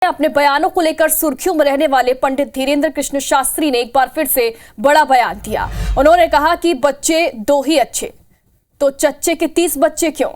अपने बयानों को लेकर सुर्खियों में रहने वाले पंडित धीरेन्द्र कृष्ण शास्त्री ने एक बार फिर से बड़ा बयान दिया। उन्होंने कहा कि बच्चे दो ही अच्छे, तो चच्चे के 30 बच्चे क्यों?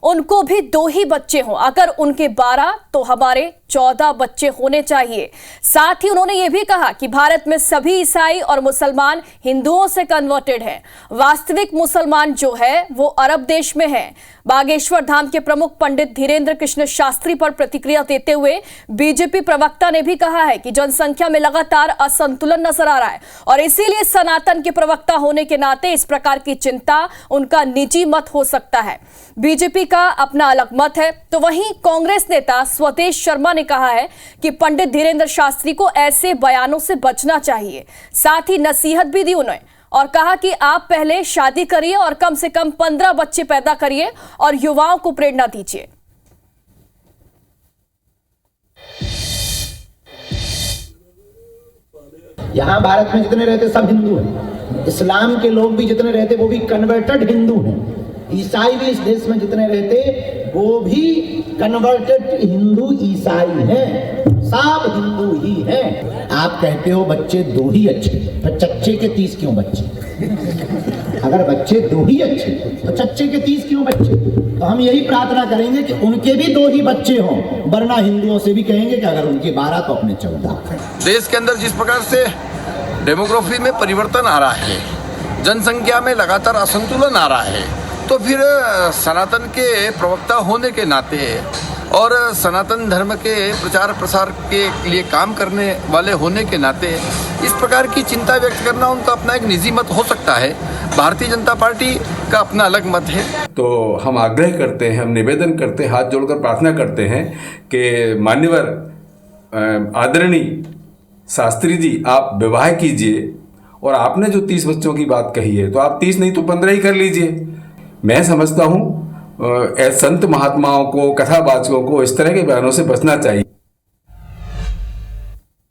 उनको भी दो ही बच्चे हों, अगर उनके 12 तो हमारे 14 बच्चे होने चाहिए। साथ ही उन्होंने ये भी कहा कि भारत में सभी ईसाई और मुसलमान हिंदुओं से कन्वर्टेड हैं। वास्तविक मुसलमान जो है वो अरब देश में है। बागेश्वर धाम के प्रमुख पंडित धीरेन्द्र कृष्ण शास्त्री पर प्रतिक्रिया देते हुए बीजेपी प्रवक्ता ने भी कहा है कि जनसंख्या में लगातार असंतुलन नजर आ रहा है और इसीलिए सनातन के प्रवक्ता होने के नाते इस प्रकार की चिंता उनका निजी मत हो सकता है। बीजेपी का अपना अलग मत है, तो वहीं कांग्रेस नेता स्वदेश शर्मा ने कहा है कि पंडित धीरेन्द्र शास्त्री को ऐसे बयानों से बचना चाहिए। साथ ही नसीहत भी दी उन्हें और कहा कि आप पहले शादी करिए और कम से कम 15 बच्चे पैदा करिए और युवाओं को प्रेरणा दीजिए। यहां भारत में जितने रहते सब हिंदू हैं। इस्लाम के लोग भी जितने रहते वो भी कन्वर्टेड हिंदू हैं। ईसाई भी इस देश में जितने रहते वो भी कन्वर्टेड हिंदू ईसाई हैं। सब हिंदू ही हैं। आप कहते हो बच्चे दो ही अच्छे, तो चच्चे के 30 क्यों बच्चे? अगर बच्चे दो ही अच्छे तो चच्चे के 30 क्यों बच्चे? तो हम यही प्रार्थना करेंगे कि उनके भी दो ही बच्चे हों, वरना हिंदुओं से भी कहेंगे कि अगर उनके 12 तो अपने 14। देश के अंदर जिस प्रकार से डेमोग्राफी में परिवर्तन आ रहा है, जनसंख्या में लगातार असंतुलन आ रहा है, तो फिर सनातन के प्रवक्ता होने के नाते और सनातन धर्म के प्रचार प्रसार के लिए काम करने वाले होने के नाते इस प्रकार की चिंता व्यक्त करना उनका अपना एक निजी मत हो सकता है। भारतीय जनता पार्टी का अपना अलग मत है। तो हम आग्रह करते हैं, हम निवेदन करते हैं, हाथ जोड़कर प्रार्थना करते हैं कि मान्यवर आदरणीय शास्त्री जी, आप विवाह कीजिए और आपने जो 30 बच्चों की बात कही है तो आप 30 नहीं तो 15 ही कर लीजिए। मैं समझता हूँ संत महात्माओं को, कथावाचकों को इस तरह के बयानों से बचना चाहिए।